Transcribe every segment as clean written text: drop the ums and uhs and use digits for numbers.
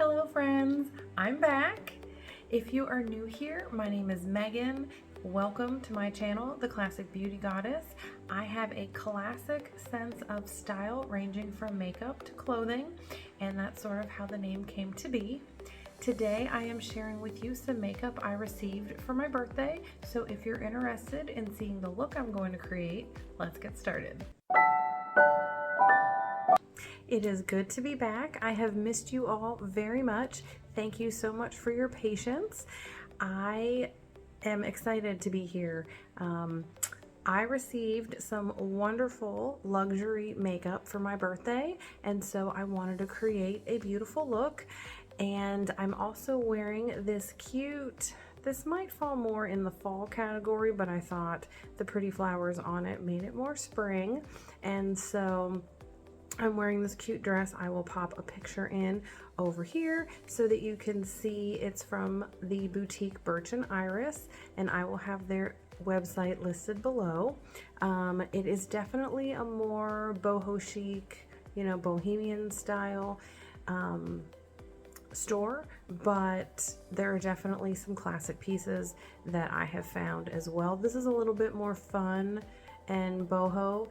Hello friends, I'm back. If you are new here, my name is Megan. Welcome to my channel, The Classic Beauty Goddess. I have a classic sense of style ranging from makeup to clothing, and that's sort of how the name came to be. Today I am sharing with you some makeup I received for my birthday, so if you're interested in seeing the look I'm going to create, let's get started. It is good to be back. I have missed you all very much. Thank you so much for your patience. I am excited to be here. I received some wonderful luxury makeup for my birthday, and so I wanted to create a beautiful look. And I'm also wearing this this might fall more in the fall category, but I thought the pretty flowers on it made it more spring. And so I'm wearing this cute dress. I will pop a picture in over here so that you can see it's from the boutique Birch and Iris, and I will have their website listed below. It is definitely a more boho chic, bohemian style store, but there are definitely some classic pieces that I have found as well. This is a little bit more fun and boho,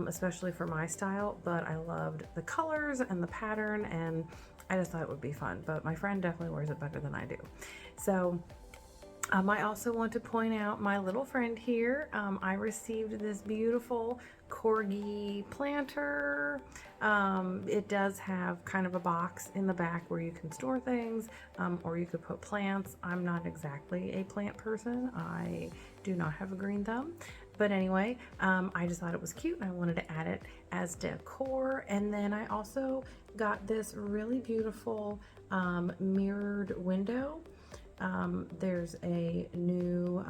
especially for my style, but I loved the colors and the pattern, and I just thought it would be fun. But my friend definitely wears it better than I do. So I also want to point out my little friend here. I received this beautiful corgi planter. It does have kind of a box in the back where you can store things, or you could put plants. I'm not exactly a plant person. I do not have a green thumb. But anyway, I just thought it was cute and I wanted to add it as decor. And then I also got this really beautiful mirrored window. There's a new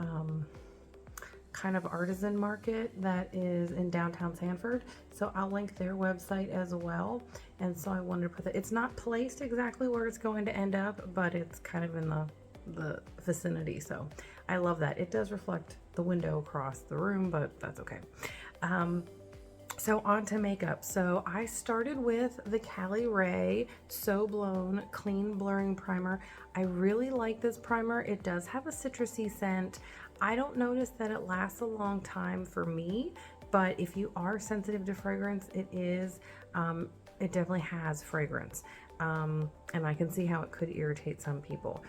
kind of artisan market that is in downtown Sanford, so I'll link their website as well. And so I wanted to put that. It's not placed exactly where it's going to end up, but it's kind of in the vicinity, so I love that. It does reflect the window across the room, but that's okay. So on to makeup. So I started with the Cali Ray So Blown Clean Blurring Primer. I really like this primer. It does have a citrusy scent. I don't notice that it lasts a long time for me, but if you are sensitive to fragrance, it definitely has fragrance. And I can see how it could irritate some people.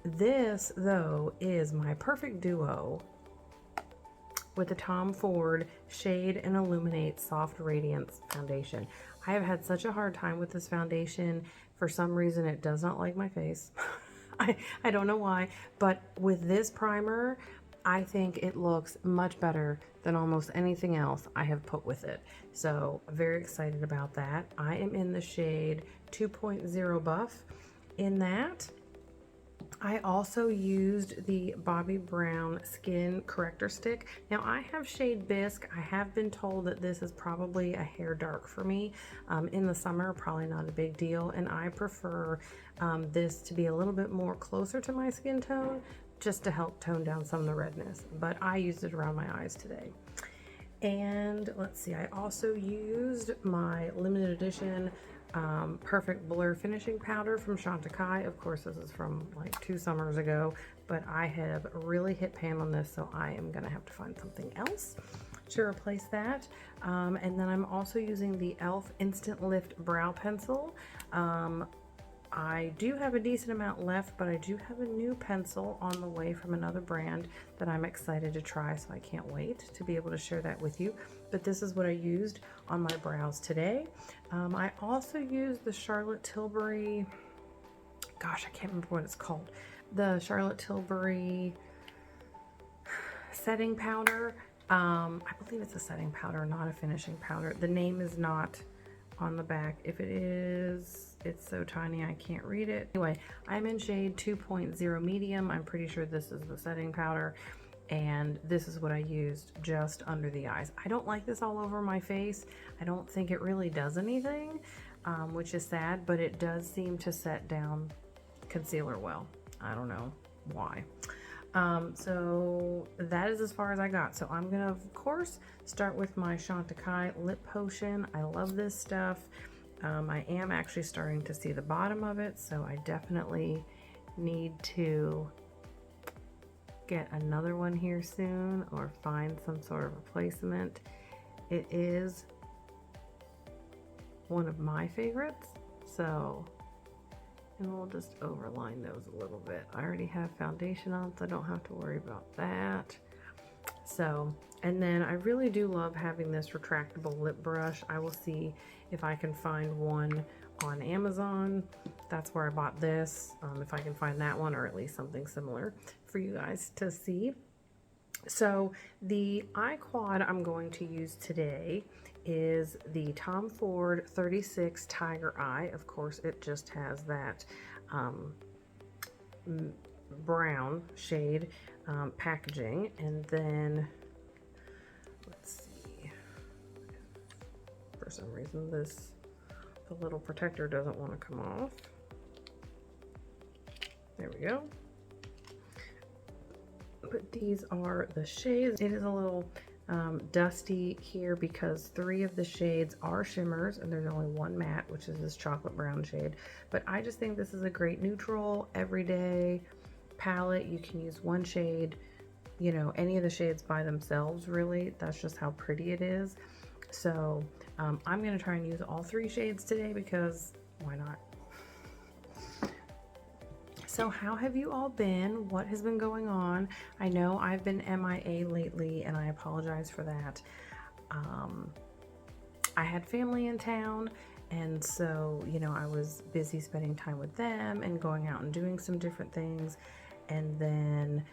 This though is my perfect duo with the Tom Ford Shade and Illuminate Soft Radiance Foundation. I have had such a hard time with this foundation. For some reason, it does not like my face. I don't know why, but with this primer, I think it looks much better than almost anything else I have put with it. So very excited about that. I am in the shade 2.0 Buff in that. I also used the Bobbi Brown Skin Corrector Stick. Now I have shade Bisque. I have been told that this is probably a hair dark for me. In the summer, probably not a big deal, and I prefer this to be a little bit more closer to my skin tone, just to help tone down some of the redness. But I used it around my eyes today. And let's see, I also used my limited edition Perfect Blur finishing powder from Chantecaille. Of course, this is from like 2 summers ago, but I have really hit pan on this, so I am gonna have to find something else to replace that. And then I'm also using the e.l.f. Instant Lift Brow Pencil. I do have a decent amount left, but I do have a new pencil on the way from another brand that I'm excited to try, so I can't wait to be able to share that with you. But this is what I used on my brows today. I also used the Charlotte Tilbury, gosh, I can't remember what it's called. The Charlotte Tilbury setting powder. I believe it's a setting powder, not a finishing powder. The name is not on the back. If it is, it's so tiny I can't read it. Anyway, I'm in shade 2.0 medium. I'm pretty sure this is the setting powder, and this is what I used just under the eyes. I don't like this all over my face. I don't think it really does anything, which is sad, but it does seem to set down concealer well. I don't know why. So that is as far as I got. So I'm gonna, of course, start with my Chantecaille lip potion. I love this stuff. I am actually starting to see the bottom of it, so I definitely need to get another one here soon or find some sort of replacement. It is one of my favorites, so, and we'll just overline those a little bit. I already have foundation on, so I don't have to worry about that. So, and then I really do love having this retractable lip brush. I will see if I can find one on Amazon. That's where I bought this. If I can find that one, or at least something similar for you guys to see. So the eye quad I'm going to use today is the Tom Ford 36 Tiger Eye. Of course, it just has that brown shade packaging. And then, let's see, for some reason the little protector doesn't want to come off. There we go. But these are the shades. It is a little dusty here because 3 of the shades are shimmers and there's only one matte, which is this chocolate brown shade. But I just think this is a great neutral everyday palette. You can use one shade, you know, any of the shades by themselves, really. That's just how pretty it is. So I'm gonna try and use all 3 shades today because why not? So how have you all been? What has been going on? I know I've been MIA lately and I apologize for that. I had family in town, and so, you know, I was busy spending time with them and going out and doing some different things. And then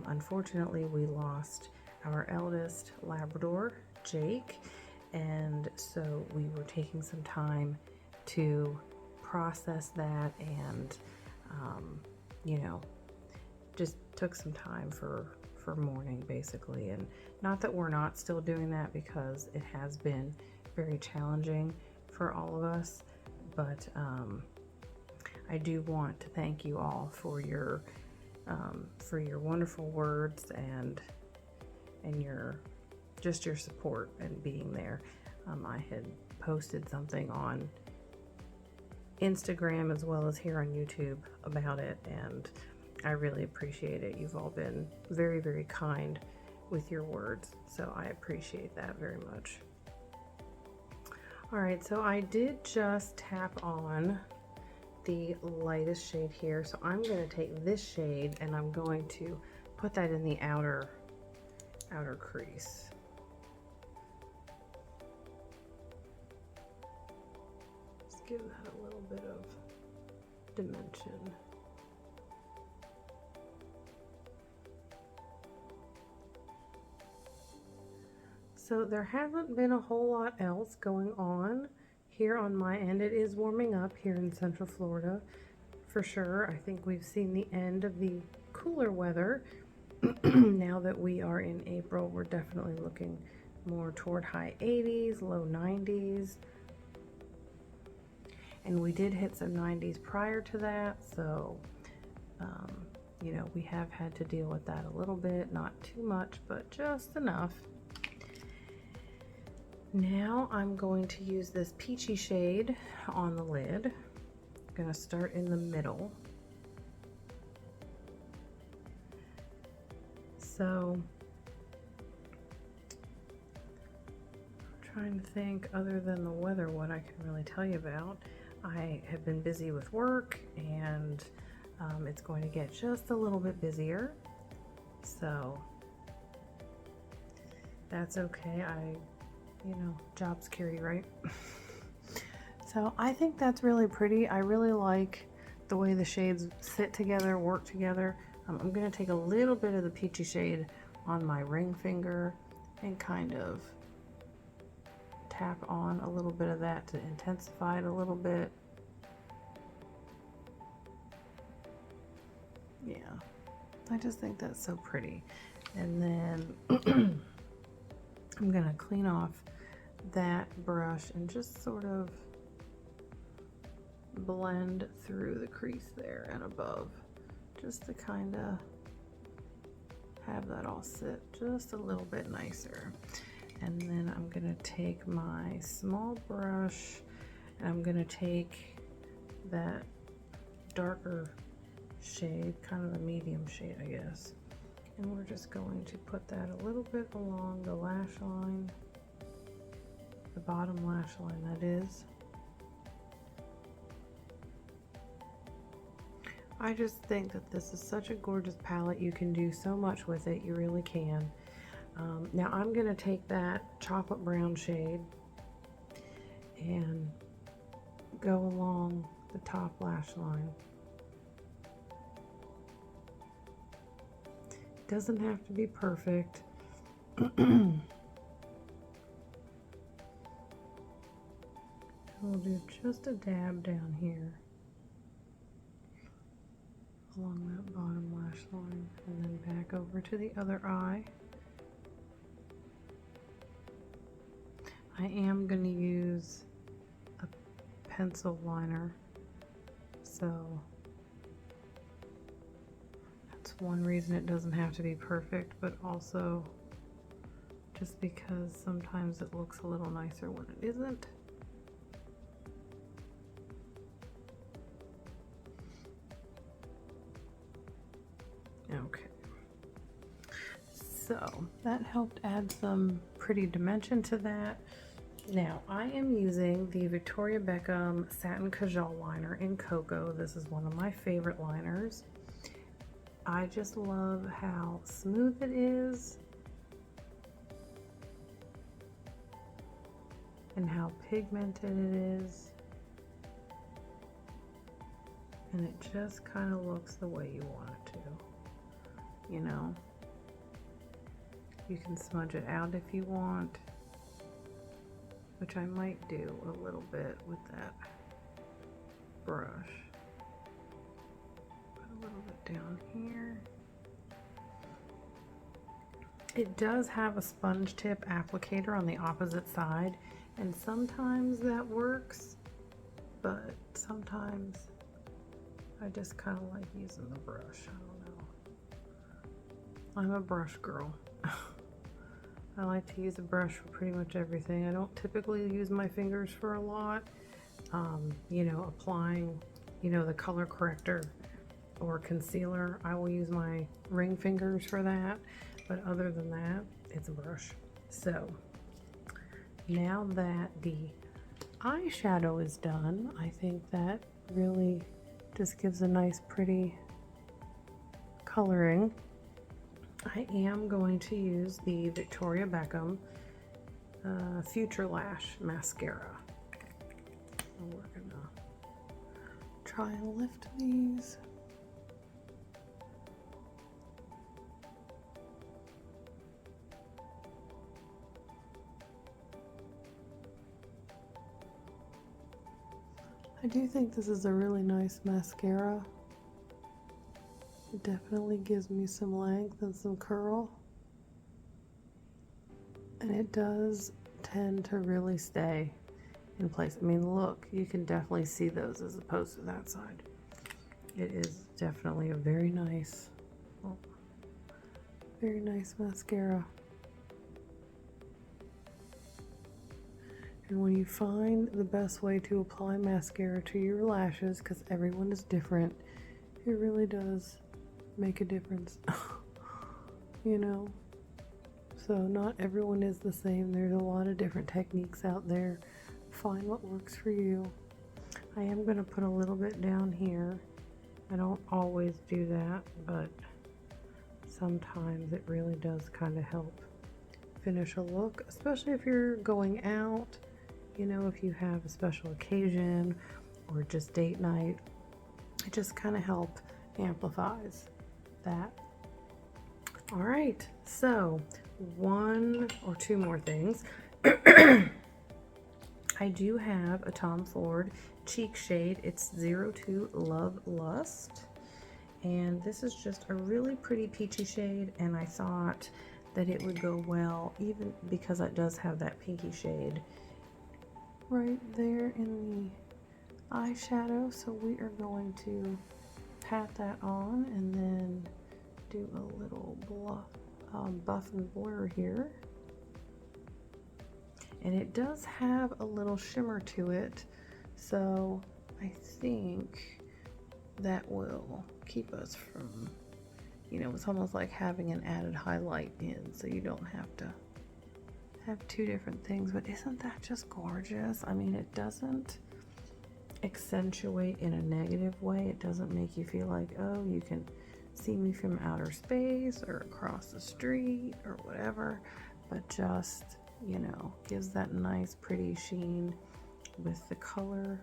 unfortunately we lost our eldest Labrador, Jake. And so we were taking some time to process that and you know, just took some time for mourning basically. And not that we're not still doing that, because it has been very challenging for all of us, but I do want to thank you all for your wonderful words and your support and being there. I had posted something on Instagram as well as here on YouTube about it, and I really appreciate it. You've all been very, very kind with your words, so I appreciate that very much. All right, so I did just tap on the lightest shade here, so I'm going to take this shade and I'm going to put that in the outer crease. Give that a little bit of dimension. So there hasn't been a whole lot else going on here on my end. It is warming up here in Central Florida for sure. I think we've seen the end of the cooler weather. Now that we are in April, we're definitely looking more toward high 80s, low 90s. And we did hit some 90s prior to that, so you know, we have had to deal with that a little bit, not too much, but just enough. Now I'm going to use this peachy shade on the lid. I'm going to start in the middle. So I'm trying to think, other than the weather, what I can really tell you about. I have been busy with work, and it's going to get just a little bit busier, so that's okay. You know, job security, right? So I think that's really pretty. I really like the way the shades sit together, work together. I'm going to take a little bit of the peachy shade on my ring finger and kind of tap on a little bit of that to intensify it a little bit. Yeah, I just think that's so pretty. And then I'm gonna clean off that brush and just sort of blend through the crease there and above, just to kind of have that all sit just a little bit nicer. And then I'm gonna take my small brush And I'm gonna take that darker shade, kind of a medium shade, I guess. And we're just going to put that a little bit along the lash line, the bottom lash line that is. I just think that this is such a gorgeous palette. You can do so much with it, you really can. Now I'm gonna take that chocolate brown shade and go along the top lash line. Doesn't have to be perfect. We'll do just a dab down here along that bottom lash line, and then back over to the other eye. I am going to use a pencil liner, so that's one reason it doesn't have to be perfect, but also just because sometimes it looks a little nicer when it isn't. Okay, so that helped add some pretty dimension to that. Now I am using the Victoria Beckham Satin Cajal liner in Cocoa. This is one of my favorite liners. I just love how smooth it is and how pigmented it is, and it just kind of looks the way you want it to. You know, you can smudge it out if you want, which I might do a little bit with that brush. Put a little bit down here. It does have a sponge tip applicator on the opposite side, and sometimes that works, but sometimes I just kind of like using the brush. I don't know. I'm a brush girl. I like to use a brush for pretty much everything. I don't typically use my fingers for a lot. You know, applying, you know, the color corrector or concealer, I will use my ring fingers for that. But other than that, it's a brush. So now that the eyeshadow is done, I think that really just gives a nice pretty coloring. I am going to use the Victoria Beckham Future Lash Mascara. And we're gonna try and lift these. I do think this is a really nice mascara. It definitely gives me some length and some curl, and it does tend to really stay in place. I mean, look, you can definitely see those as opposed to that side. It is definitely a very nice mascara. And when you find the best way to apply mascara to your lashes, because everyone is different, it really does make a difference. You know, so not everyone is the same. There's a lot of different techniques out there. Find what works for you. I am going to put a little bit down here. I don't always do that, but sometimes it really does kind of help finish a look, especially if you're going out, you know, if you have a special occasion or just date night. It just kind of amplifies that. All right, so one or two more things. I do have a Tom Ford cheek shade. It's 02 Love Lust, and this is just a really pretty peachy shade, and I thought that it would go well even because it does have that pinky shade right there in the eyeshadow. So we are going to pat that on and then do a little buff and blur here. And it does have a little shimmer to it, So I think that will keep us from, you know, it's almost like having an added highlight in, so you don't have to have two different things. But isn't that just gorgeous? I mean, it doesn't accentuate in a negative way. It doesn't make you feel like, oh, you can see me from outer space or across the street or whatever, but just, you know, gives that nice pretty sheen with the color.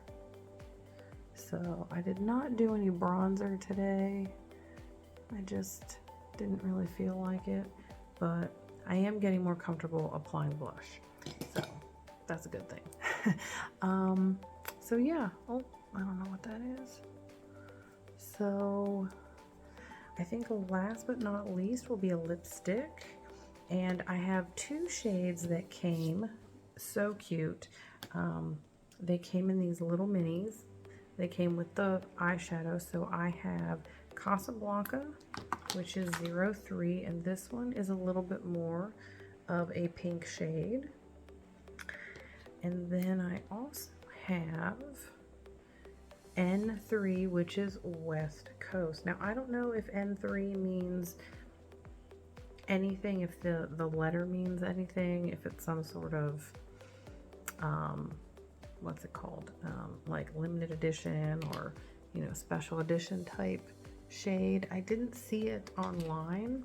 So I did not do any bronzer today. I just didn't really feel like it, but I am getting more comfortable applying blush, so that's a good thing. So yeah, oh, I don't know what that is. So I think last but not least will be a lipstick, and I have two shades that came so cute. They came in these little minis. They came with the eyeshadow, so I have Casablanca, which is 03, and this one is a little bit more of a pink shade. And then I also have N3, which is West Coast. Now, I don't know if N3 means anything, if the letter means anything, if it's some sort of, what's it called? Like limited edition or, you know, special edition type shade. I didn't see it online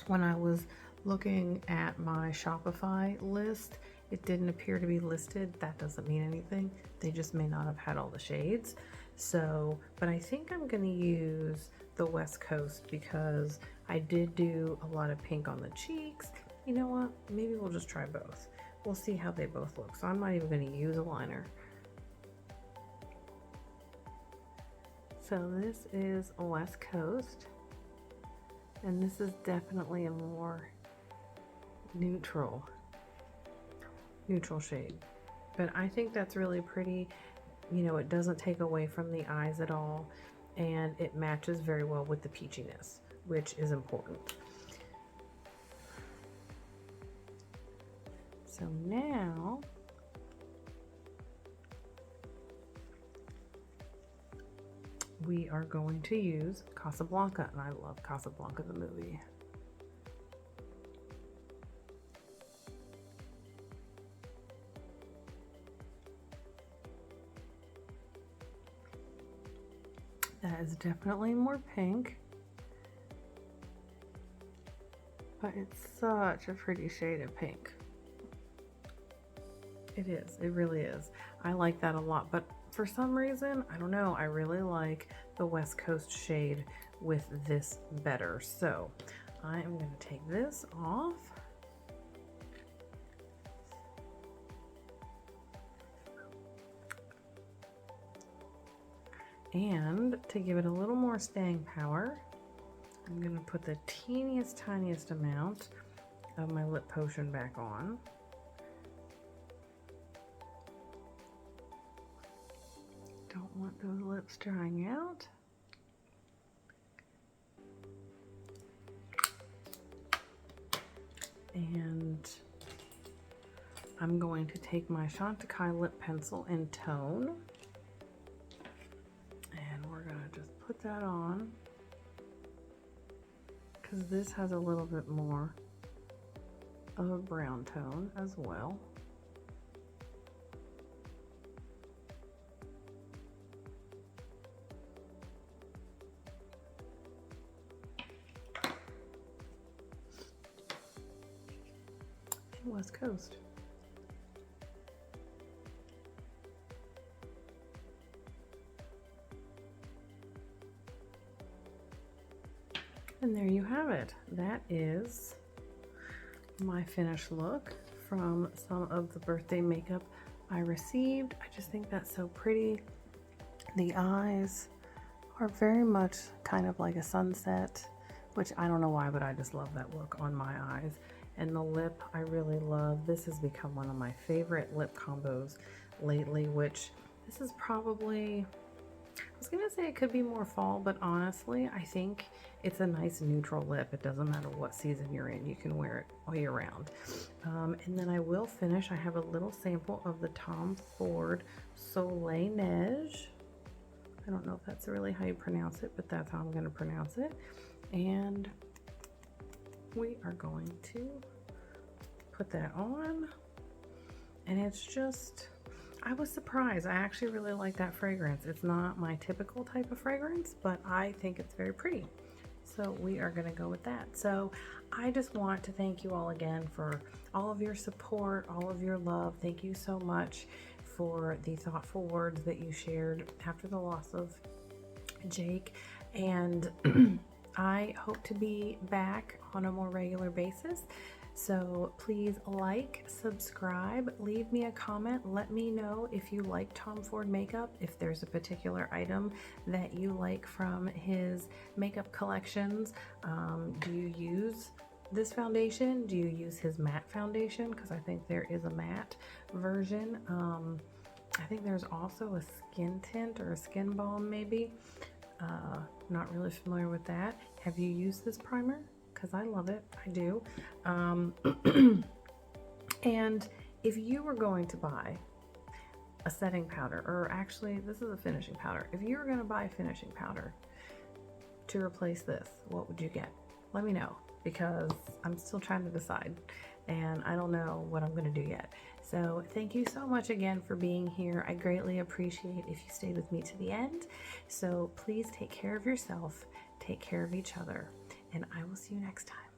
when I was looking at my Shopify list. It didn't appear to be listed. That doesn't mean anything. They just may not have had all the shades. So, but I think I'm gonna use the West Coast because I did do a lot of pink on the cheeks. You know what? Maybe we'll just try both. We'll see how they both look. So I'm not even gonna use a liner. So this is West Coast, and this is definitely a more neutral shade, but I think that's really pretty. You know, it doesn't take away from the eyes at all, and it matches very well with the peachiness, which is important. So now we are going to use Casablanca, and I love Casablanca the movie. That is definitely more pink, but it's such a pretty shade of pink. It is, it really is. I like that a lot, but for some reason, I don't know, I really like the West Coast shade with this better. So I am going to take this off. And to give it a little more staying power, I'm going to put the tiniest amount of my lip potion back on. Don't want those lips drying out. And I'm going to take my Chantecaille lip pencil in Tone, and we're going to just put that on because this has a little bit more of a brown tone as well. West Coast. And there you have it. That is my finished look from some of the birthday makeup I received. I just think that's so pretty. The eyes are very much kind of like a sunset, which I don't know why, but I just love that look on my eyes. And the lip, I really love. This has become one of my favorite lip combos lately, which this is probably I was gonna say it could be more fall, but honestly, I think it's a nice neutral lip. It doesn't matter what season you're in. You can wear it all year round. And then I will finish. I have a little sample of the Tom Ford Soleil Neige. I don't know if that's really how you pronounce it, but that's how I'm going to pronounce it. And we are going to put that on. And it's just, I was surprised. I actually really like that fragrance. It's not my typical type of fragrance, but I think it's very pretty. So we are going to go with that. So I just want to thank you all again for all of your support, all of your love. Thank you so much for the thoughtful words that you shared after the loss of Jake. And I hope to be back on a more regular basis. So please like, subscribe, leave me a comment. Let me know if you like Tom Ford makeup, if there's a particular item that you like from his makeup collections. Do you use this foundation? Do you use his matte foundation? Because I think there is a matte version. I think there's also a skin tint or a skin balm maybe. Not really familiar with that. Have you used this primer? Because I love it. I do. And if you were going to buy a setting powder, or actually this is a finishing powder, if you were going to buy a finishing powder to replace this, what would you get? Let me know, because I'm still trying to decide and I don't know what I'm going to do yet. So thank you so much again for being here. I greatly appreciate if you stayed with me to the end. So please take care of yourself, take care of each other, and I will see you next time.